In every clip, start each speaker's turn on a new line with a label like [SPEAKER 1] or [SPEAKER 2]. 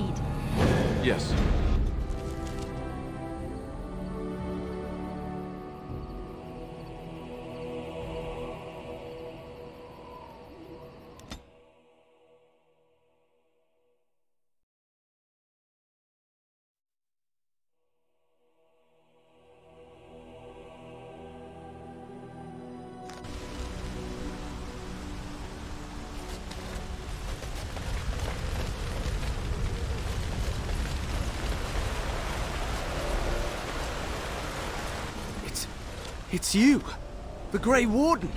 [SPEAKER 1] need.
[SPEAKER 2] Yes.
[SPEAKER 3] It's you! The Grey Warden!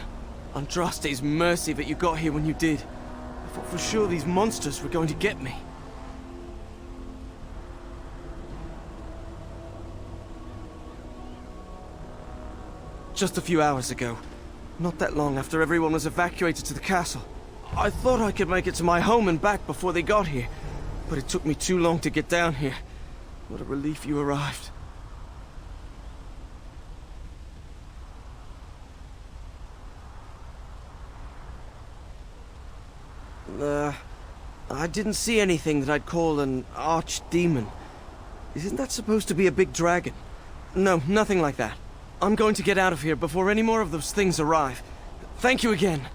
[SPEAKER 3] Andraste's mercy that you got here when you did. I thought for sure these monsters were going to get me. Just a few hours ago, not that long after everyone was evacuated to the castle, I thought I could make it to my home and back before they got here, but it took me too long to get down here. What a relief you arrived. I didn't see anything that I'd call an archdemon. Isn't that supposed to be a big dragon? No, nothing like that. I'm going to get out of here before any more of those things arrive. Thank you again.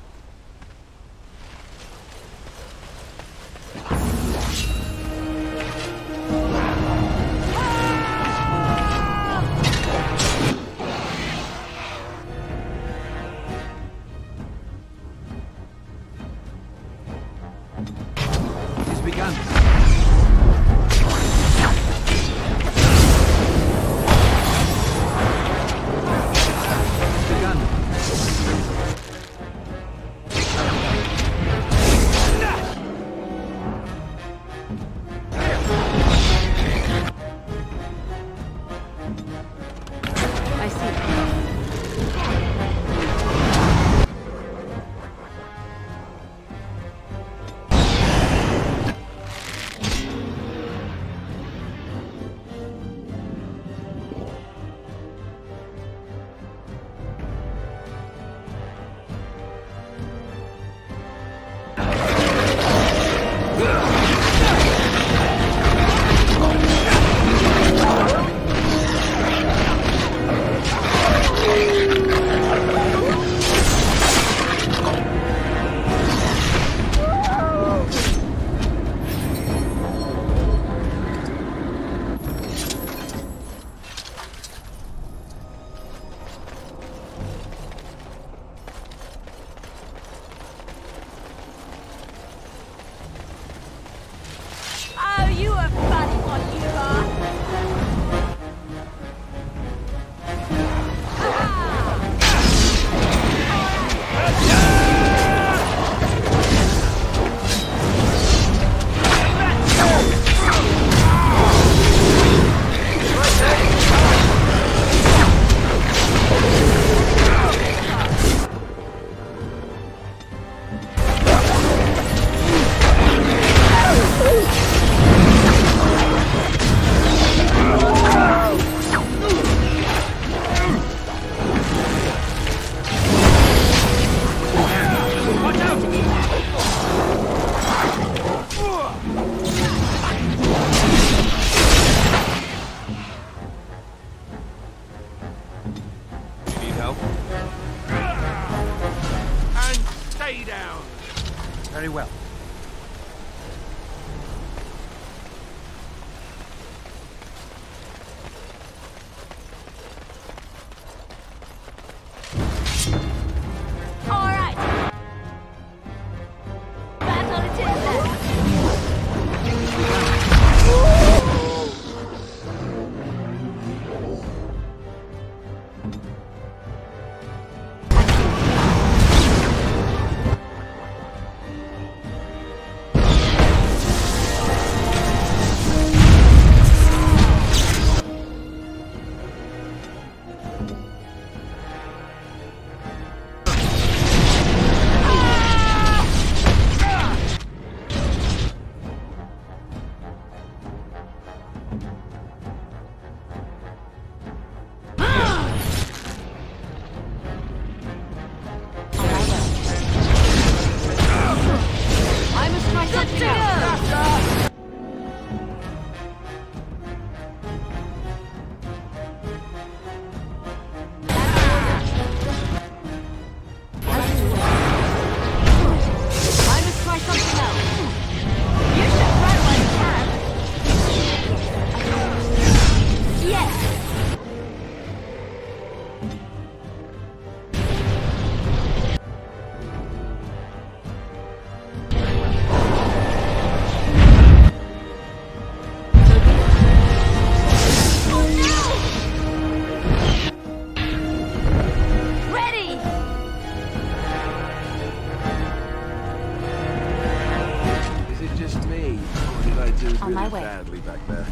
[SPEAKER 1] On my way.
[SPEAKER 2] Badly back there.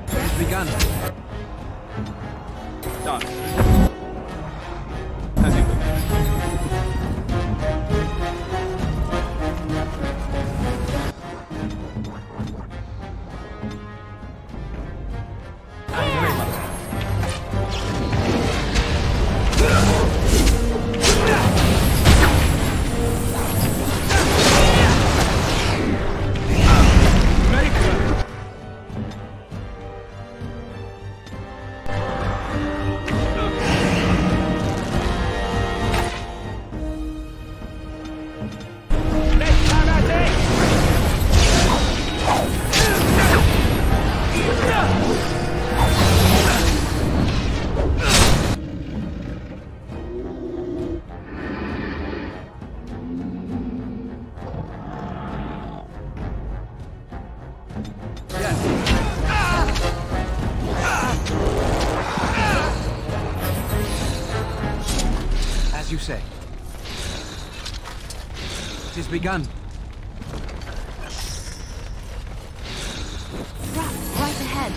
[SPEAKER 4] It's begun.
[SPEAKER 2] Done. As you wish.
[SPEAKER 4] As you say. It is begun.
[SPEAKER 1] Right ahead.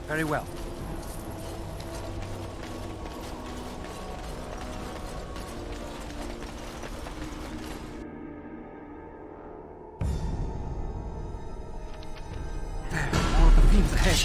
[SPEAKER 4] Very well. There, more of the fiends ahead.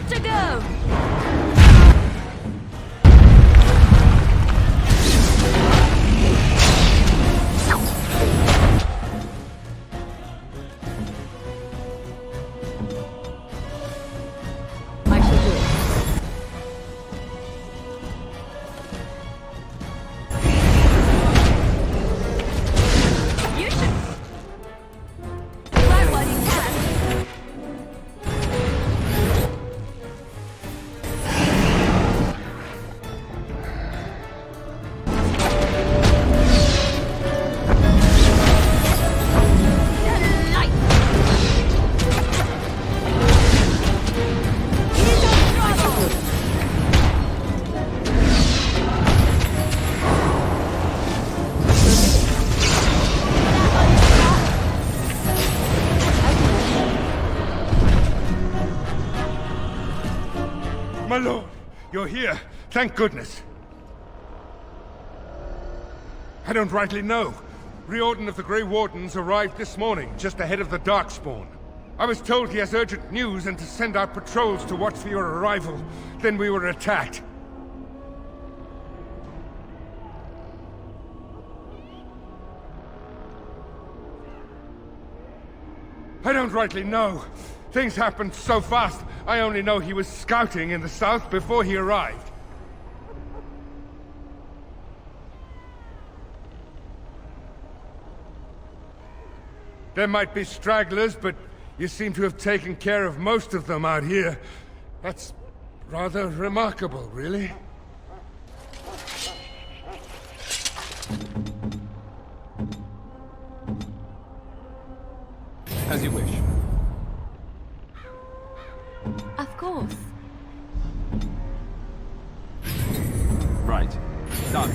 [SPEAKER 1] Good to go!
[SPEAKER 2] My lord, you're here. Thank goodness. I don't rightly know. Riordan of the Grey Wardens arrived this morning, just ahead of the Darkspawn. I was told he has urgent news and to send out patrols to watch for your arrival. Then we were attacked. I don't rightly know. Things happened so fast, I only know he was scouting in the south before he arrived. There might be stragglers, but you seem to have taken care of most of them out here. That's rather remarkable, really.
[SPEAKER 4] As you wish.
[SPEAKER 1] Of course.
[SPEAKER 4] Right. Done.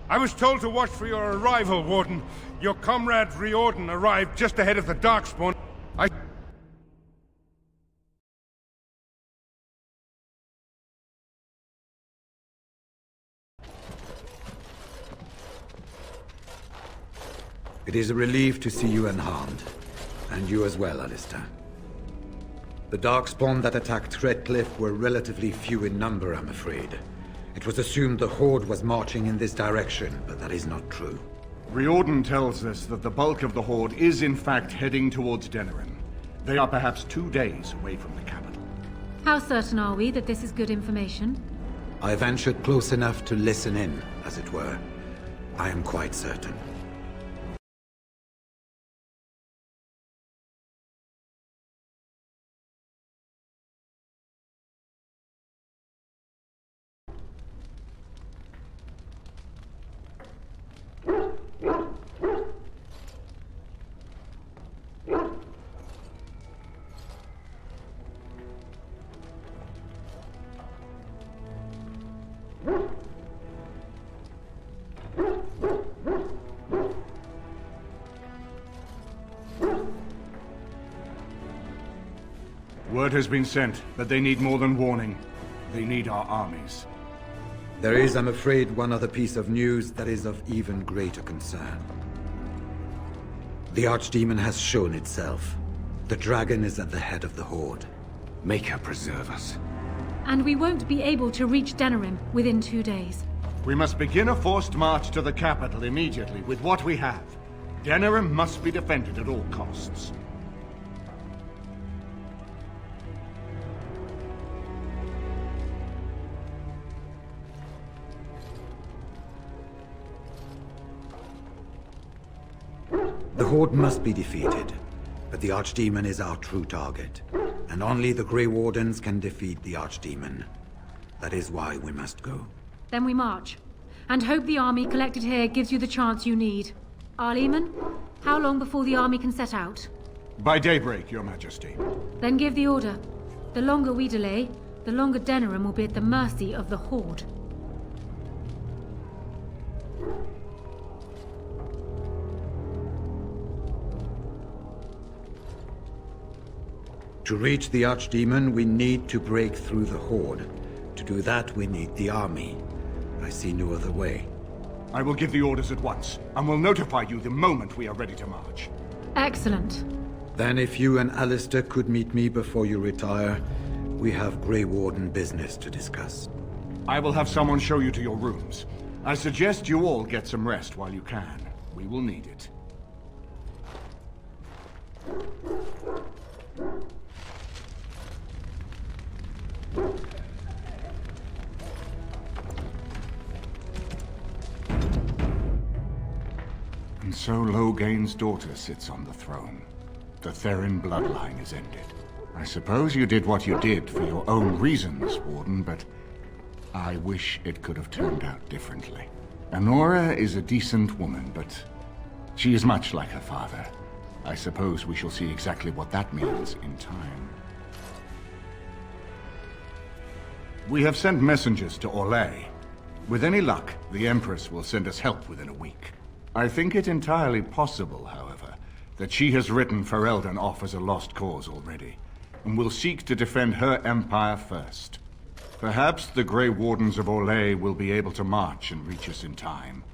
[SPEAKER 2] I was told to watch for your arrival, Warden. Your comrade Riordan arrived just ahead of the Darkspawn.
[SPEAKER 5] It is a relief to see you unharmed. And you as well, Alistair. The Darkspawn that attacked Redcliffe were relatively few in number, I'm afraid. It was assumed the Horde was marching in this direction, but that is not true.
[SPEAKER 6] Riordan tells us that the bulk of the Horde is in fact heading towards Denerim. They are perhaps 2 days away from the capital.
[SPEAKER 7] How certain are we that this is good information?
[SPEAKER 5] I ventured close enough to listen in, as it were. I am quite certain.
[SPEAKER 6] Word has been sent, but they need more than warning. They need our armies.
[SPEAKER 5] There is, I'm afraid, one other piece of news that is of even greater concern. The Archdemon has shown itself. The dragon is at the head of the Horde.
[SPEAKER 6] Make her preserve us.
[SPEAKER 7] And we won't be able to reach Denerim within 2 days.
[SPEAKER 6] We must begin a forced march to the capital immediately with what we have. Denerim must be defended at all costs.
[SPEAKER 5] The Horde must be defeated, but the Archdemon is our true target. And only the Grey Wardens can defeat the Archdemon. That is why we must go.
[SPEAKER 7] Then we march. And hope the army collected here gives you the chance you need. Arleman, how long before the army can set out?
[SPEAKER 6] By daybreak, Your Majesty.
[SPEAKER 7] Then give the order. The longer we delay, the longer Denerim will be at the mercy of the Horde.
[SPEAKER 5] To reach the Archdemon, we need to break through the Horde. To do that, we need the army. I see no other way.
[SPEAKER 6] I will give the orders at once, and will notify you the moment we are ready to march.
[SPEAKER 7] Excellent.
[SPEAKER 5] Then if you and Alistair could meet me before you retire, we have Grey Warden business to discuss.
[SPEAKER 6] I will have someone show you to your rooms. I suggest you all get some rest while you can. We will need it. And so Loghain's daughter sits on the throne. The Therin bloodline is ended. I suppose you did what you did for your own reasons, Warden, but I wish it could have turned out differently. Honora is a decent woman, but she is much like her father. I suppose we shall see exactly what that means in time. We have sent messengers to Orlais. With any luck, the Empress will send us help within a week. I think it entirely possible, however, that she has written Ferelden off as a lost cause already, and will seek to defend her empire first. Perhaps the Grey Wardens of Orlais will be able to march and reach us in time.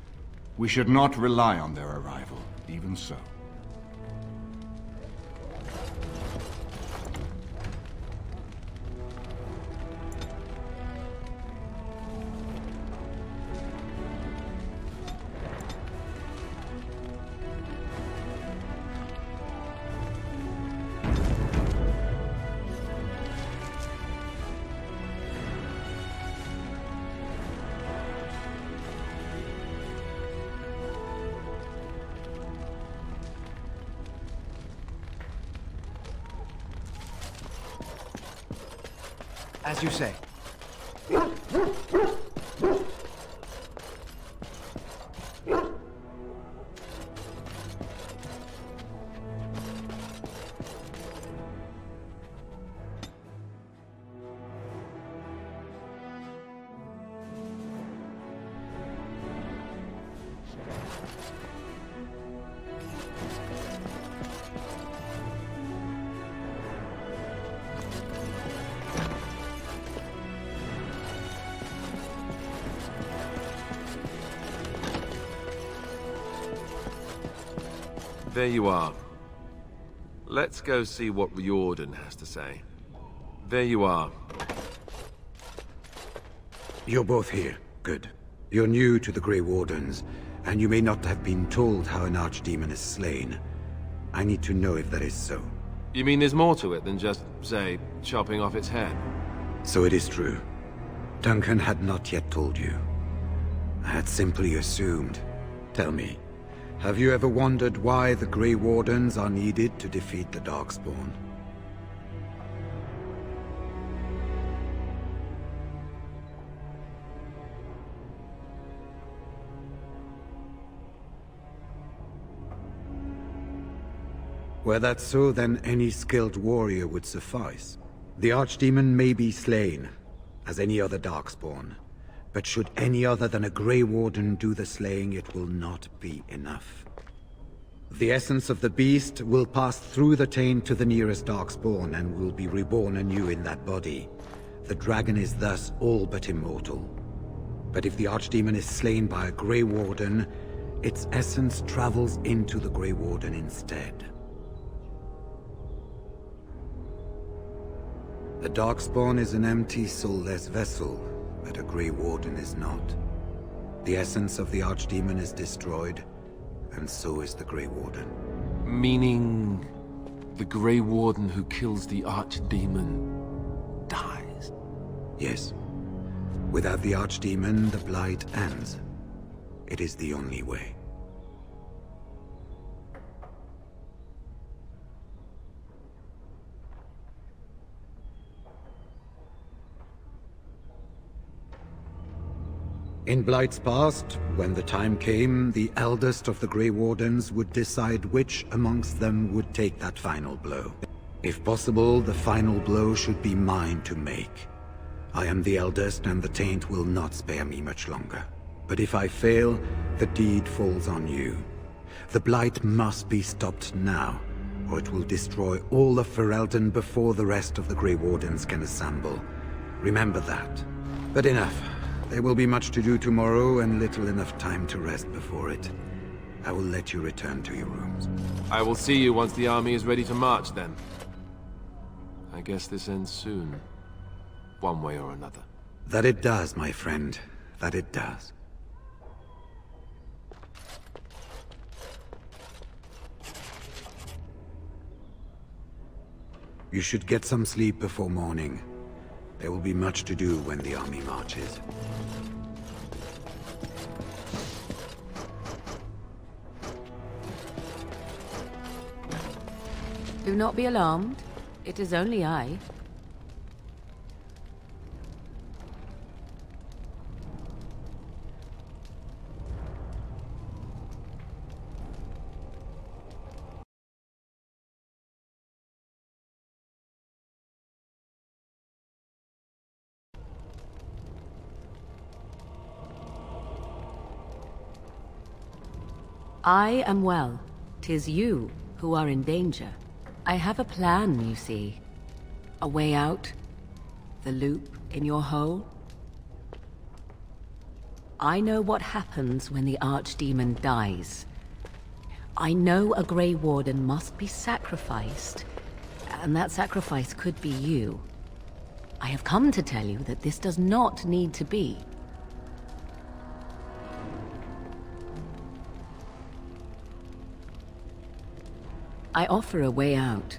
[SPEAKER 6] We should not rely on their arrival, even so.
[SPEAKER 3] As you say.
[SPEAKER 8] There you are. Let's go see what Riordan has to say. There you are.
[SPEAKER 5] You're both here. Good. You're new to the Grey Wardens, and you may not have been told how an Archdemon is slain. I need to know if that is so.
[SPEAKER 8] You mean there's more to it than just, say, chopping off its head?
[SPEAKER 5] So it is true. Duncan had not yet told you. I had simply assumed. Tell me, have you ever wondered why the Grey Wardens are needed to defeat the Darkspawn? Were that so, then any skilled warrior would suffice. The Archdemon may be slain, as any other Darkspawn. But should any other than a Grey Warden do the slaying, it will not be enough. The essence of the beast will pass through the taint to the nearest Darkspawn and will be reborn anew in that body. The dragon is thus all but immortal. But if the Archdemon is slain by a Grey Warden, its essence travels into the Grey Warden instead. The Darkspawn is an empty, soulless vessel, but a Grey Warden is not. The essence of the Archdemon is destroyed, and so is the Grey Warden.
[SPEAKER 8] Meaning, the Grey Warden who kills the Archdemon dies?
[SPEAKER 5] Yes. Without the Archdemon, the Blight ends. It is the only way. In Blight's past, when the time came, the eldest of the Grey Wardens would decide which amongst them would take that final blow. If possible, the final blow should be mine to make. I am the eldest, and the taint will not spare me much longer. But if I fail, the deed falls on you. The Blight must be stopped now, or it will destroy all of Ferelden before the rest of the Grey Wardens can assemble. Remember that. But enough. There will be much to do tomorrow and little enough time to rest before it. I will let you return to your rooms.
[SPEAKER 8] I will see you once the army is ready to march, then. I guess this ends soon. One way or another.
[SPEAKER 5] That it does, my friend. That it does. You should get some sleep before morning. There will be much to do when the army marches.
[SPEAKER 1] Do not be alarmed. It is only I. I am well. 'Tis you who are in danger. I have a plan, you see. A way out. The loop in your hole. I know what happens when the Archdemon dies. I know a Grey Warden must be sacrificed, and that sacrifice could be you. I have come to tell you that this does not need to be. I offer a way out.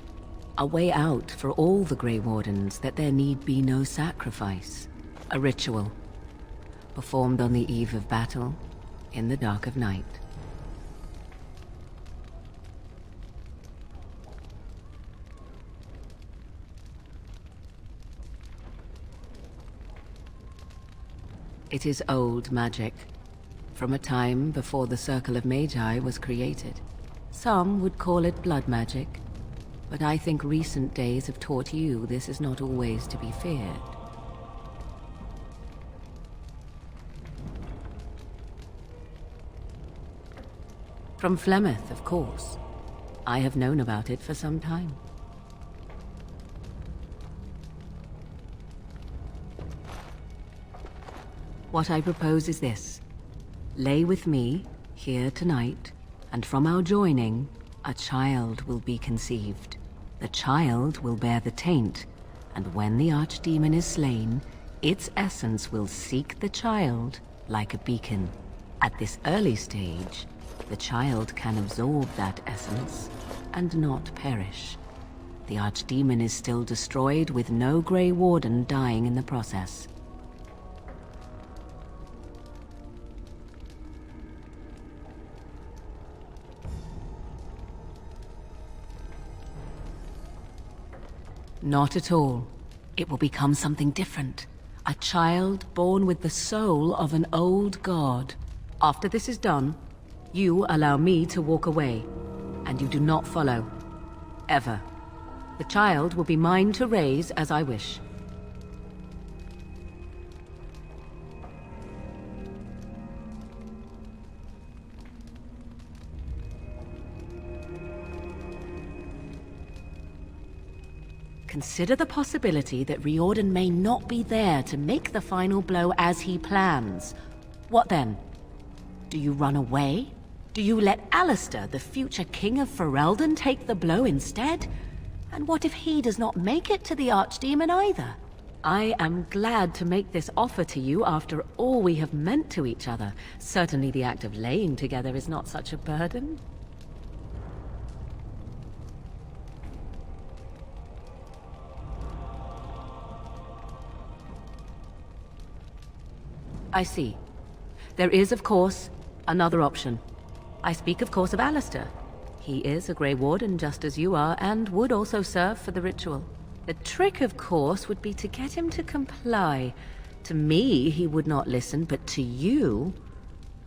[SPEAKER 1] A way out for all the Grey Wardens, that there need be no sacrifice. A ritual. Performed on the eve of battle, in the dark of night. It is old magic, from a time before the Circle of Magi was created. Some would call it blood magic, but I think recent days have taught you this is not always to be feared. From Flemeth, of course. I have known about it for some time. What I propose is this. Lay with me, here tonight, and from our joining, a child will be conceived. The child will bear the taint, and when the Archdemon is slain, its essence will seek the child like a beacon. At this early stage, the child can absorb that essence and not perish. The Archdemon is still destroyed with no Grey Warden dying in the process. Not at all. It will become something different. A child born with the soul of an old god. After this is done, you allow me to walk away, and you do not follow. Ever. The child will be mine to raise as I wish. Consider the possibility that Riordan may not be there to make the final blow as he plans. What then? Do you run away? Do you let Alistair, the future king of Ferelden, take the blow instead? And what if he does not make it to the Archdemon either? I am glad to make this offer to you after all we have meant to each other. Certainly the act of laying together is not such a burden. I see. There is, of course, another option. I speak, of course, of Alistair. He is a Grey Warden just as you are, and would also serve for the ritual. The trick, of course, would be to get him to comply. To me, he would not listen, but to you,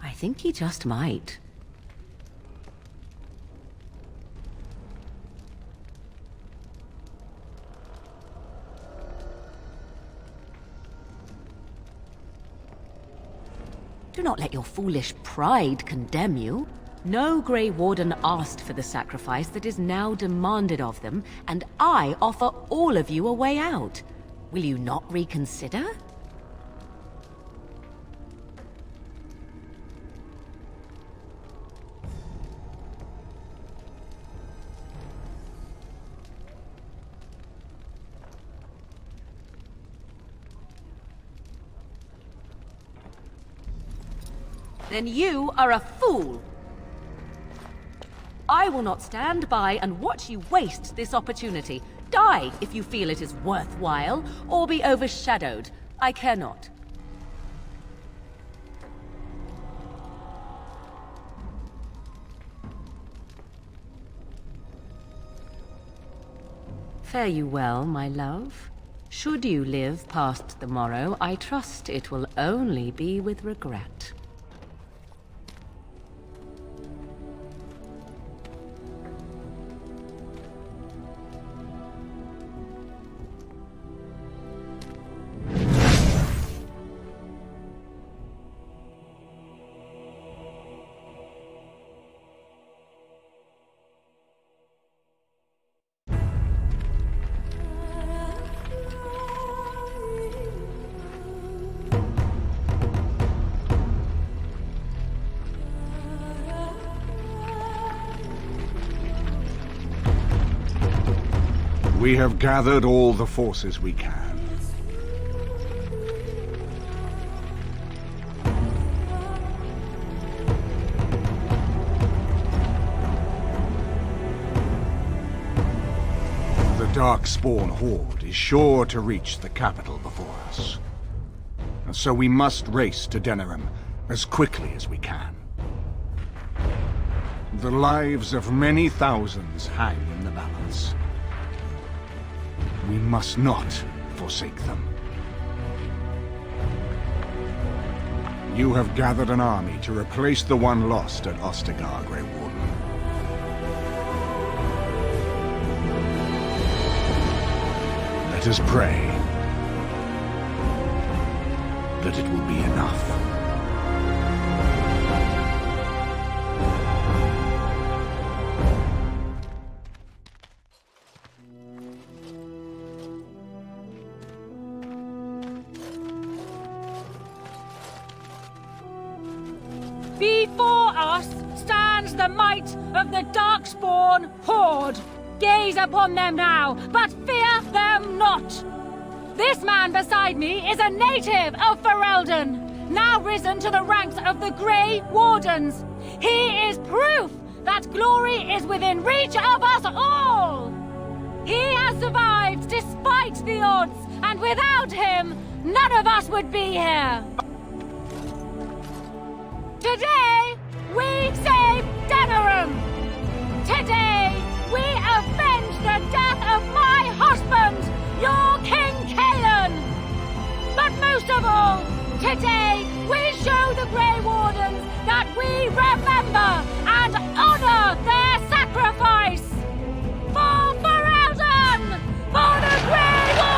[SPEAKER 1] I think he just might. Do not let your foolish pride condemn you. No Grey Warden asked for the sacrifice that is now demanded of them, and I offer all of you a way out. Will you not reconsider? Then you are a fool! I will not stand by and watch you waste this opportunity. Die if you feel it is worthwhile, or be overshadowed. I care not. Fare you well, my love. Should you live past the morrow, I trust it will only be with regret.
[SPEAKER 6] We have gathered all the forces we can. The Darkspawn Horde is sure to reach the capital before us. And so we must race to Denerim as quickly as we can. The lives of many thousands hang in the balance. We must not forsake them. You have gathered an army to replace the one lost at Ostagar, Grey Warden. Let us pray that it will be enough.
[SPEAKER 7] Before us stands the might of the Darkspawn Horde. Gaze upon them now, but fear them not. This man beside me is a native of Ferelden, now risen to the ranks of the Grey Wardens. He is proof that glory is within reach of us all. He has survived despite the odds, and without him, none of us would be here. Today, we save Denerim! Today, we avenge the death of my husband, your King Kaelan! But most of all, today, we show the Grey Wardens that we remember and honor their sacrifice! For Ferelden! For the Grey Wardens!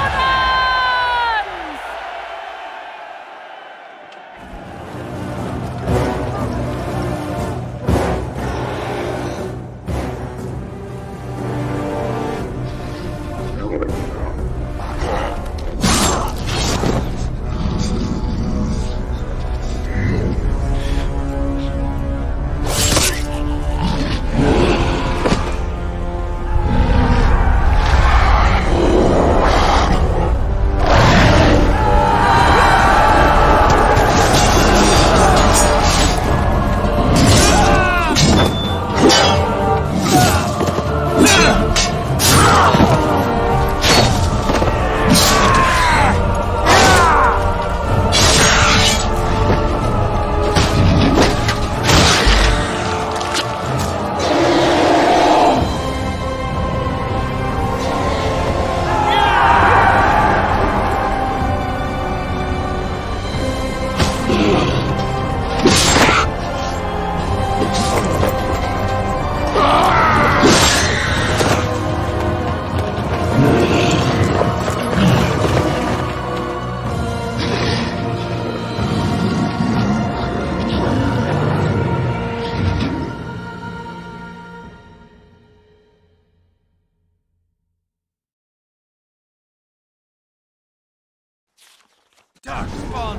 [SPEAKER 4] Darkspawn!